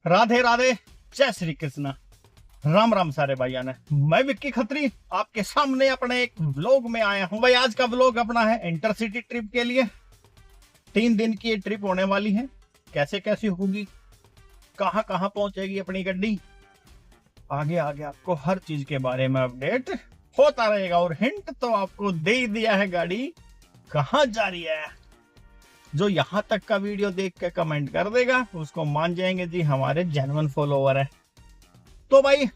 राधे राधे, जय श्री कृष्ण, राम राम सारे भाइयों ने। मैं विक्की खत्री आपके सामने अपने एक व्लॉग में आया हूं। भाई आज का व्लॉग अपना है इंटरसिटी ट्रिप के लिए। 3 दिन की ये ट्रिप होने वाली है। कैसे कैसी होगी, कहां कहां पहुंचेगी अपनी गड्डी, आगे आगे आपको हर चीज के बारे में अपडेट होता रहेगा। और हिंट तो आपको दे ही दिया है गाड़ी कहां जा रही है। जो यहां तक का वीडियो देख के कमेंट कर देगा उसको मान जाएंगे जी हमारे जेन्युइन फॉलोवर है। तो भाई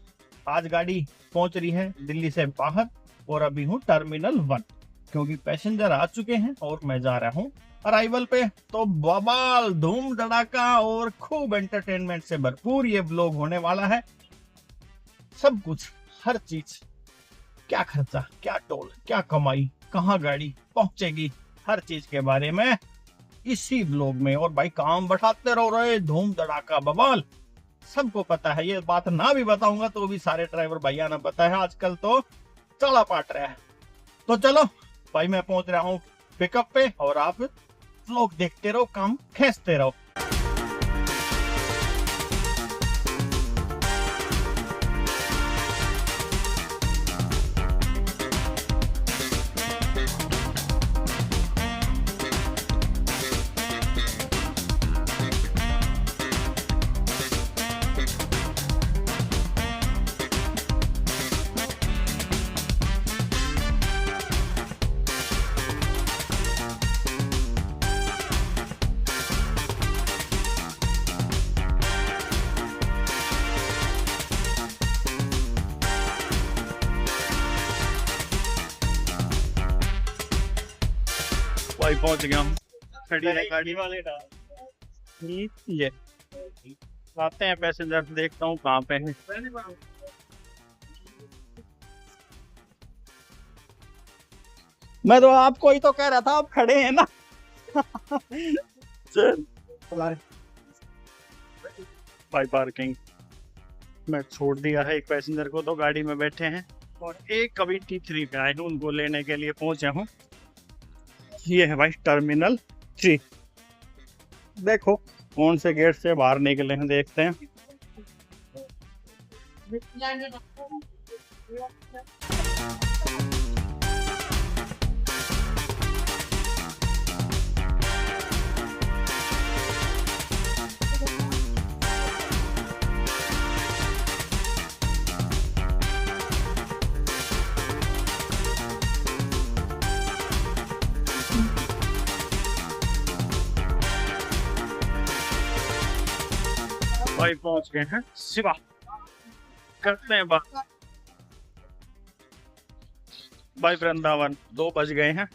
आज गाड़ी पहुंच रही है दिल्ली से बाहर और अभी हूँ टर्मिनल 1 क्योंकि पैसेंजर आ चुके हैं और मैं जा रहा हूँ अराइवल पे। तो बवाल धूम धड़ाका और खूब एंटरटेनमेंट से भरपूर ये व्लॉग होने वाला है। सब कुछ, हर चीज, क्या खर्चा, क्या टोल, क्या कमाई, कहाँ गाड़ी पहुंचेगी, हर चीज के बारे में इसी व्लॉग में। और भाई काम बढ़ाते रहो रहे, धूम धड़ाका बवाल, सबको पता है। ये बात ना भी बताऊंगा तो भी सारे ड्राइवर भैया ना पता है, आजकल तो चला पाट रहा है। तो चलो भाई मैं पहुंच रहा हूँ पिकअप पे और आप व्लॉग देखते रहो, काम खींचते रहो। भाई पहुंच गया हूँ, खड़ी है गाड़ी वाले ये आते हैं पैसेंजर, देखता हूँ कहाँ पे है। मैं तो आपको ही तो कह रहा था, आप खड़े हैं ना। चल भाई पार्किंग मैं छोड़ दिया है एक पैसेंजर को, तो गाड़ी में बैठे हैं और एक कभी T3 पे आए हैं, उनको लेने के लिए पहुंचे हूँ। ये है भाई टर्मिनल 3। देखो कौन से गेट से बाहर निकले हैं, देखते हैं। भाई पहुंच गए हैं शिवा, करते हैं बात। भाई वृंदावन 2 बज गए हैं।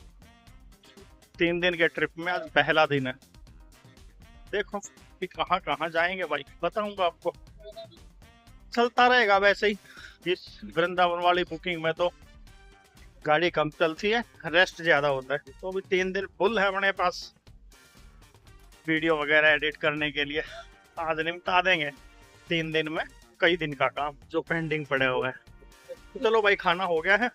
3 दिन के ट्रिप में आज पहला दिन है। देखो कि कहाँ कहाँ जाएंगे भाई, बताऊंगा आपको। चलता रहेगा वैसे ही। इस वृंदावन वाली बुकिंग में तो गाड़ी कम चलती है, रेस्ट ज्यादा होता है। तो अभी 3 दिन फुल है अपने पास वीडियो वगैरह एडिट करने के लिए। आज निपटा देंगे 3 दिन में कई दिन का काम जो पेंडिंग पड़े हुए हैं। चलो भाई खाना हो गया है,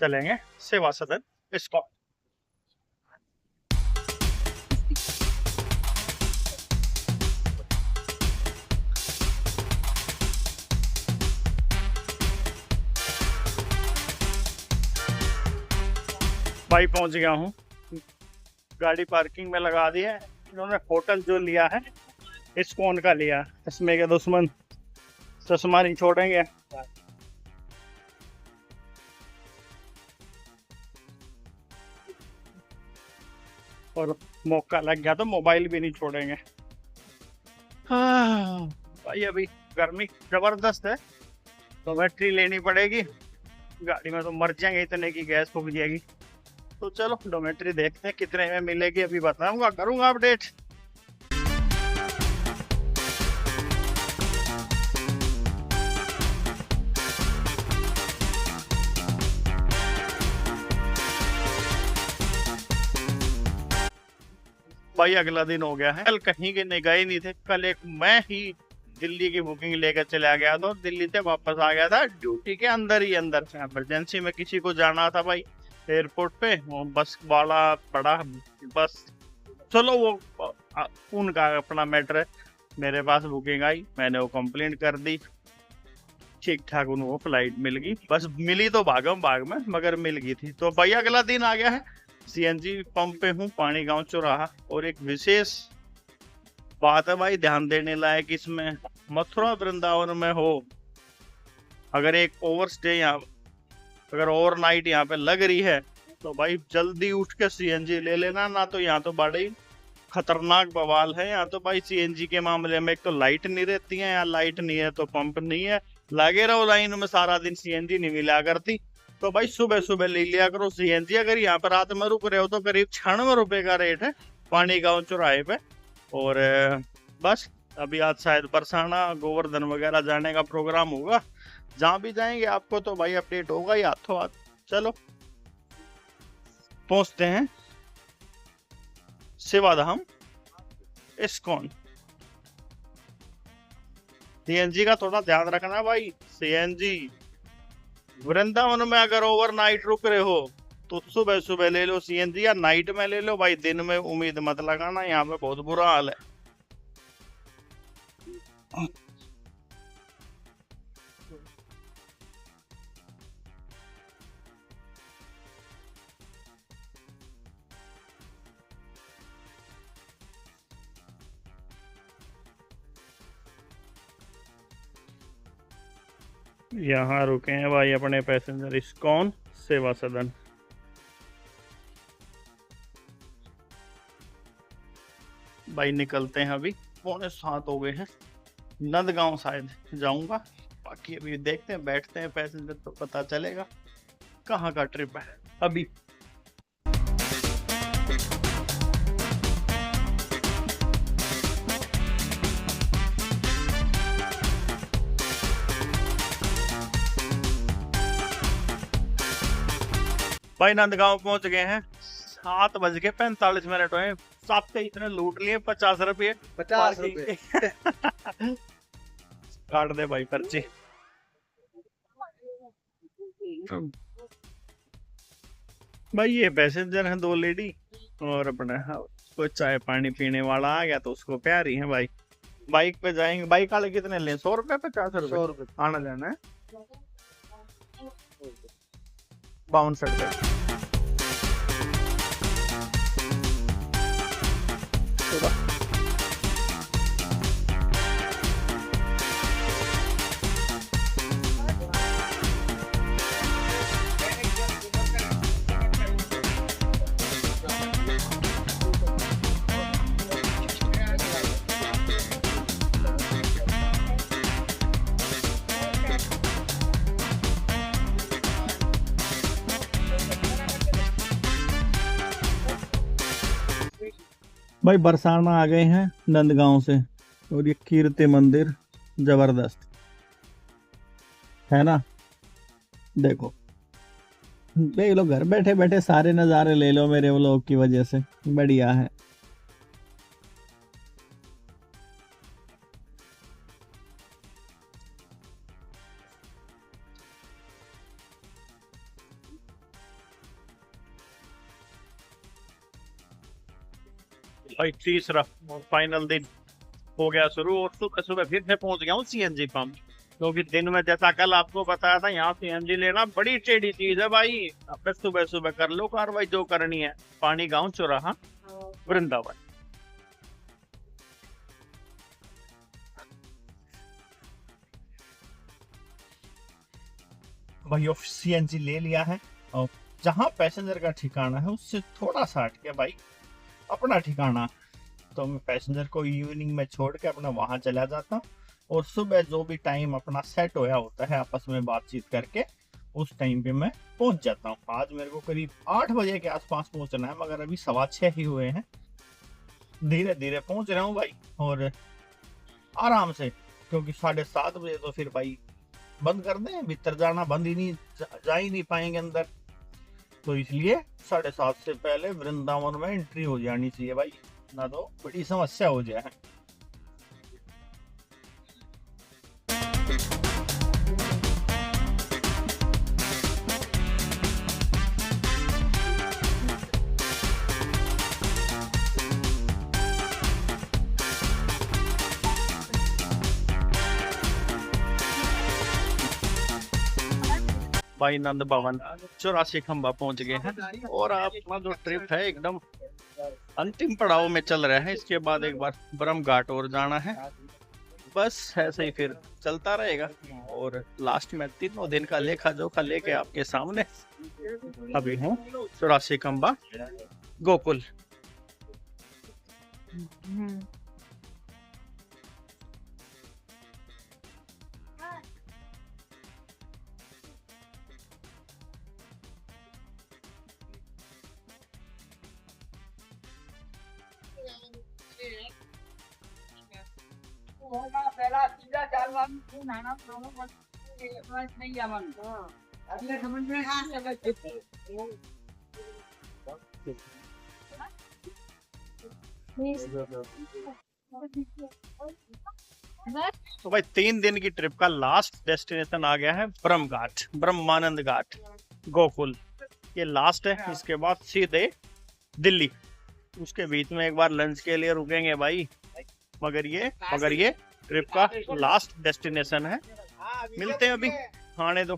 चलेंगे सेवा सदन इसको। भाई पहुंच गया हूँ, गाड़ी पार्किंग में लगा दी है। इन्होंने होटल जो लिया है इस्कॉन का लिया, चश्मे के दुश्मन चश्मा नहीं छोड़ेंगे। और मौका लग गया तो मोबाइल भी नहीं छोड़ेंगे। हाँ भाई अभी गर्मी जबरदस्त है तो बैटरी लेनी पड़ेगी, गाड़ी में तो मर जाएंगे, इतने की गैस फूक जाएगी। तो चलो डोमेट्री देखते हैं कितने में मिलेगी, अभी बताऊंगा, करूंगा अपडेट। भाई अगला दिन हो गया है, कल कहीं के नहीं गए नहीं थे। कल एक मैं ही दिल्ली की बुकिंग लेकर चला गया था, दिल्ली से वापस आ गया था ड्यूटी के अंदर ही अंदर से। इमरजेंसी में किसी को जाना था भाई एयरपोर्ट पे, वो बस वाला पड़ा बस। चलो वो उनका अपना मैटर है, मेरे पास बुकिंग आई, मैंने वो कंप्लेंट कर दी, ठीक ठाक उनको फ्लाइट मिल गई। बस मिली तो भागम भाग में, मगर मिल गई थी। तो भाई अगला दिन आ गया है, सीएनजी पंप पे हूँ, पानी गांव चौराहा। और एक विशेष बात है भाई ध्यान देने लायक, इसमें मथुरा वृंदावन में हो, अगर एक ओवर स्टे यहाँ, अगर ओवरनाइट यहाँ पे लग रही है, तो भाई जल्दी उठ के सीएनजी ले लेना। ना तो यहाँ तो बड़ी खतरनाक बवाल है यहाँ तो भाई सीएनजी के मामले में। एक तो लाइट नहीं रहती है, यहाँ लाइट नहीं है तो पंप नहीं है, लगे रहो लाइन में सारा दिन, सीएनजी नहीं मिला करती। तो भाई सुबह सुबह ले लिया करो सीएनजी। अगर यहाँ पर रात में रुक रहे हो तो करीब 96 रुपए का रेट है पानी गांव चौराहे पे। और बस अभी आज शायद बरसाना गोवर्धन वगैरह जाने का प्रोग्राम होगा, जहां भी जाएंगे आपको तो भाई अपडेट होगा ही हाथों हाथ। चलो पहुंचते हैं सेवाधाम इस्कॉन। सीएनजी का थोड़ा ध्यान रखना भाई, सीएनजी वृंदावन में अगर ओवरनाइट रुक रहे हो तो सुबह सुबह ले लो सीएनजी, या नाइट में ले लो भाई, दिन में उम्मीद मत लगाना, यहाँ पे बहुत बुरा हाल है। यहाँ रुके हैं भाई अपने पैसेंजर इस्कॉन सेवा सदन। भाई निकलते हैं, अभी 6:45 हो गए हैं, नंदगांव शायद जाऊंगा, बाकी अभी देखते हैं, बैठते हैं पैसेंजर तो पता चलेगा कहाँ का ट्रिप है अभी। भाई नंदगांव पहुंच गए हैं, 7:45 हुए। साथ के इतने लूट लिए 50 रुपये, 50 रुपये काट दे भाई पर्ची। भाई ये पैसेंजर हैं 2 लेडी, और अपने कोई चाय पानी पीने वाला आ गया तो उसको प्यारी है भाई। बाइक पे जाएंगे, बाइक वाले कितने ले, 100 रुपये 50 रुपये? 100 रुपये आना जाना है 62 रुपये। भाई बरसाना आ गए हैं नंदगांव से, और ये कीर्ति मंदिर जबरदस्त है ना। देखो देख लो, घर बैठे बैठे सारे नज़ारे ले लो मेरे व्लॉग की वजह से, बढ़िया है। भाई तीसरा फाइनल दिन हो गया शुरू, और सुबह सुबह फिर से पहुंच गया हूँ सीएनजी पंप, क्योंकि दिन में जैसा कल आपको बताया था यहाँ सीएनजी लेना बड़ी टेढ़ी चीज है भाई। अब सुबह सुबह कर लो कार्रवाई जो करनी है। पानी गांव चौराहा वृंदावन। भाई सीएनजी ले लिया है, और जहाँ पैसेंजर का ठिकाना है उससे थोड़ा सा हट के भाई अपना ठिकाना, तो मैं पैसेंजर को इवनिंग में छोड़ के अपना वहां चला जाता हूँ, और सुबह जो भी टाइम अपना सेट होया होता है आपस में बातचीत करके उस टाइम पे मैं पहुंच जाता हूँ। आज मेरे को करीब 8 बजे के आसपास पहुंचना है, मगर अभी 6:15 ही हुए हैं। धीरे धीरे पहुंच रहा हूँ भाई, और आराम से, क्योंकि 7:30 बजे तो फिर भाई बंद कर दें, भीतर जाना बंद ही नहीं, जा ही नहीं पाएंगे अंदर, तो इसलिए 7:30 से पहले वृंदावन में एंट्री हो जानी चाहिए भाई, ना तो बड़ी समस्या हो जाए। भाई नंद भवन 84 खंबा पहुंच गए हैं और अपना जो ट्रिप है एकदम अंतिम पड़ाव में चल रहा है। इसके बाद एक बार ब्रह्म घाट और जाना है, बस ऐसे ही फिर चलता रहेगा। और लास्ट में 3 दिन का लेखा जोखा लेके आपके सामने अभी हूँ 84 खंबा गोकुल। तो भाई 3 दिन की ट्रिप का लास्ट डेस्टिनेशन आ गया है ब्रह्म घाट, ब्रह्मानंद घाट गोकुल। ये लास्ट है, इसके बाद सीधे दिल्ली। उसके बीच में एक बार लंच के लिए रुकेंगे भाई, मगर ये ट्रिप का लास्ट डेस्टिनेशन है। मिलते हैं अभी, आने दो।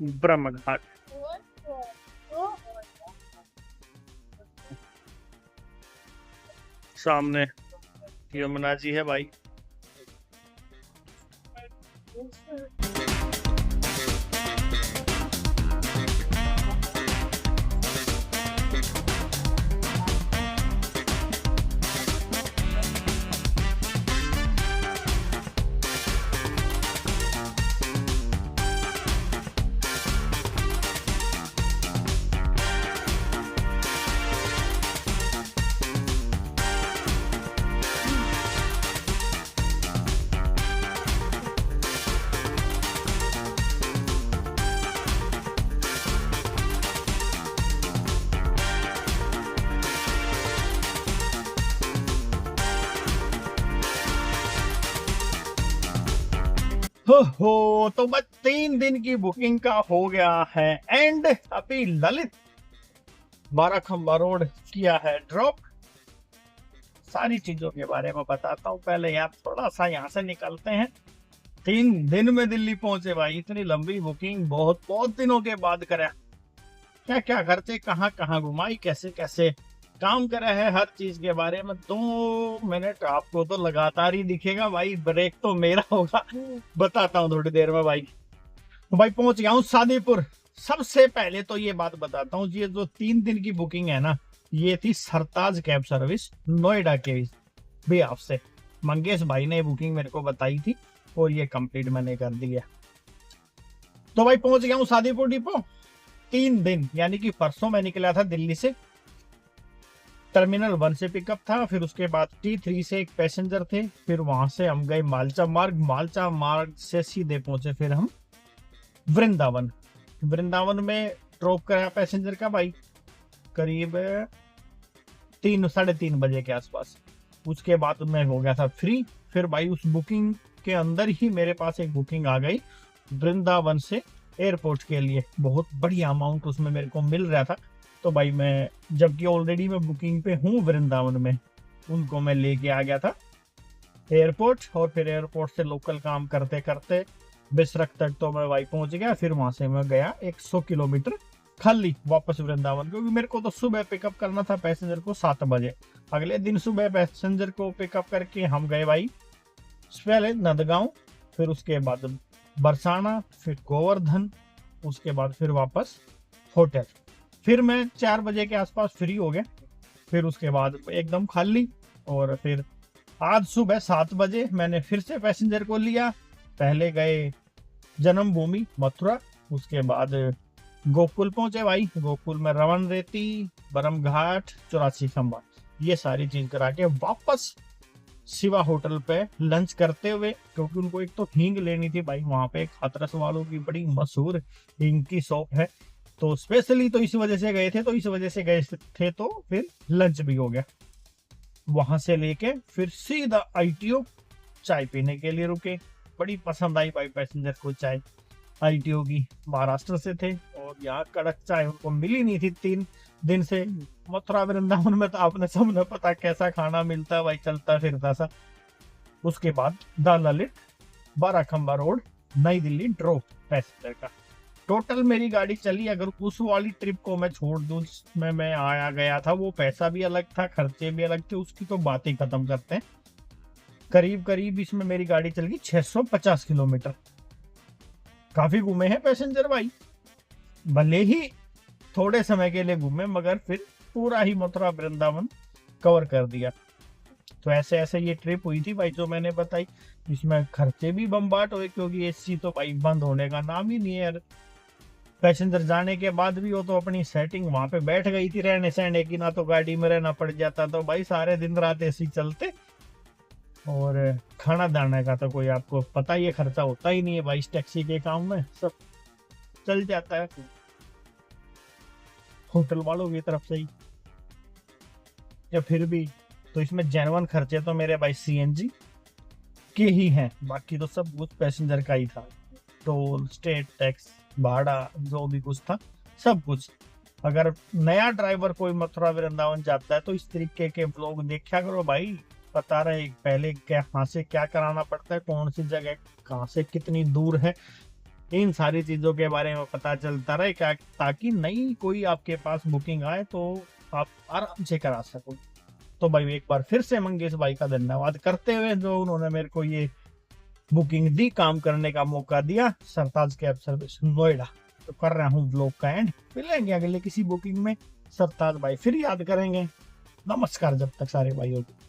ब्रह्म घाट सामने यमुना जी है भाई। हो तो बस 3 दिन की बुकिंग का हो गया है एंड अभी ललित 12 खंबा रोड किया है ड्रॉप। सारी चीजों के बारे में बताता हूँ, पहले यार थोड़ा सा यहाँ से निकलते हैं। 3 दिन में दिल्ली पहुंचे भाई, इतनी लंबी बुकिंग बहुत दिनों के बाद करा। क्या क्या खर्चे, कहाँ कहाँ घुमाई, कैसे कैसे काम करा है, हर चीज के बारे में 2 मिनट आपको तो लगातार ही दिखेगा भाई, ब्रेक तो मेरा होगा। बताता हूँ थोड़ी देर में भाई। तो भाई पहुंच गया हूँ शादीपुर। सबसे पहले तो ये बात बताता हूँ, ये जो 3 दिन की बुकिंग है ना, ये थी सरताज कैब सर्विस नोएडा के भी। आपसे मंगेश भाई ने बुकिंग मेरे को बताई थी और ये कंप्लीट मैंने कर दिया। तो भाई पहुंच गया हूँ शादीपुर डिपो। 3 दिन यानी कि परसों मैं निकला था दिल्ली से, टर्मिनल 1 से पिकअप था, फिर उसके बाद T3 से एक पैसेंजर थे, फिर वहां से हम गए मालचा मार्ग से सीधे पहुंचे फिर हम वृंदावन में ड्रॉप कराया पैसेंजर का भाई करीब 3-3:30 बजे के आसपास। उसके बाद मैं हो गया था फ्री। फिर भाई उस बुकिंग के अंदर ही मेरे पास एक बुकिंग आ गई वृंदावन से एयरपोर्ट के लिए, बहुत बढ़िया अमाउंट उसमें मेरे को मिल रहा था। तो भाई मैं जबकि ऑलरेडी मैं बुकिंग पे हूँ वृंदावन में, उनको मैं लेके आ गया था एयरपोर्ट, और फिर एयरपोर्ट से लोकल काम करते करते बिसरख तक तो मैं भाई पहुंच गया। फिर वहां से मैं गया 100 किलोमीटर खाली वापस वृंदावन, क्योंकि मेरे को तो सुबह पिकअप करना था पैसेंजर को 7 बजे। अगले दिन सुबह पैसेंजर को पिकअप करके हम गए भाई पहले नंदगांव, फिर उसके बाद बरसाना, फिर गोवर्धन, उसके बाद फिर वापस होटल। फिर मैं 4 बजे के आसपास फ्री हो गया, फिर उसके बाद एकदम खाली। और फिर आज सुबह 7 बजे मैंने फिर से पैसेंजर को लिया। पहले गए जन्मभूमि मथुरा, उसके बाद गोकुल पहुंचे भाई। गोकुल में रवन रेती, ब्रह्म घाट, 84 खंबा, ये सारी चीज करा के वापस शिवा होटल पे लंच करते हुए, क्योंकि उनको एक तो हींग लेनी थी भाई। वहां पे एक हाथरस वालों की बड़ी मशहूर हींग की शॉप है, तो स्पेशली तो इस वजह से गए थे, तो फिर लंच भी हो गया। वहां से लेके फिर सीधा ITO चाय पीने के लिए रुके। बड़ी पसंद आई भाई पैसेंजर को चाय ITO की, महाराष्ट्र से थे और यहाँ कड़क चाय उनको मिली नहीं थी 3 दिन से। मथुरा वृंदावन में तो आपने सबने पता कैसा खाना मिलता है भाई, चलता फिरता सा। उसके बाद द ललित 12 खंबा रोड नई दिल्ली ड्रॉप पैसेंजर का। टोटल मेरी गाड़ी चली, अगर उस वाली ट्रिप को मैं छोड़ दूं जिसमें मैं आया गया था, वो पैसा भी अलग था, खर्चे भी अलग थे, उसकी तो बात ही खत्म करते हैं। करीब करीब इसमें मेरी गाड़ी चल गई 650 किलोमीटर। काफी घूमे हैं पैसेंजर भाई, भले ही थोड़े समय के लिए घूमे, मगर फिर पूरा ही मथुरा वृंदावन कवर कर दिया। तो ऐसे ऐसे ये ट्रिप हुई थी भाई जो मैंने बताई। इसमें खर्चे भी बम्बाट हुए, क्योंकि एसी तो भाई बंद होने का नाम ही नहीं है यार। पैसेंजर जाने के बाद भी वो तो अपनी सेटिंग वहां पे बैठ गई थी रहने सहने की, ना तो गाड़ी में रहना पड़ जाता, तो भाई सारे दिन रात एसी चलते। और खाना दाने का तो कोई आपको पता ही है, खर्चा होता ही नहीं है भाई इस टैक्सी के काम में, सब चल जाता है होटल वालों की तरफ से ही। या फिर भी तो इसमें जेन्युइन खर्चे तो मेरे भाई सीएनजी के ही हैं, बाकी तो सब कुछ पैसेंजर का ही था। टोल, स्टेट टैक्स, भाड़ा, जो भी कुछ था सब कुछ। अगर नया ड्राइवर कोई मथुरा वृंदावन जाता है तो इस तरीके के व्लॉग देखा करो भाई, पता रहे पहले क्या कहाँ से क्या कराना पड़ता है, कौन सी जगह कहाँ से कितनी दूर है, इन सारी चीजों के बारे में पता चलता रहे क्या, ताकि नई कोई आपके पास बुकिंग आए तो आप आराम से करा सको। तो भाई एक बार फिर से मंगेश भाई का धन्यवाद करते हुए, जो उन्होंने मेरे को ये बुकिंग दी, काम करने का मौका दिया सरताज कैब सर्विस नोएडा। तो कर रहा हूँ ब्लॉग का एंड, मिलेंगे अगले किसी बुकिंग में, सरताज भाई फिर याद करेंगे। नमस्कार जब तक सारे भाइयों को।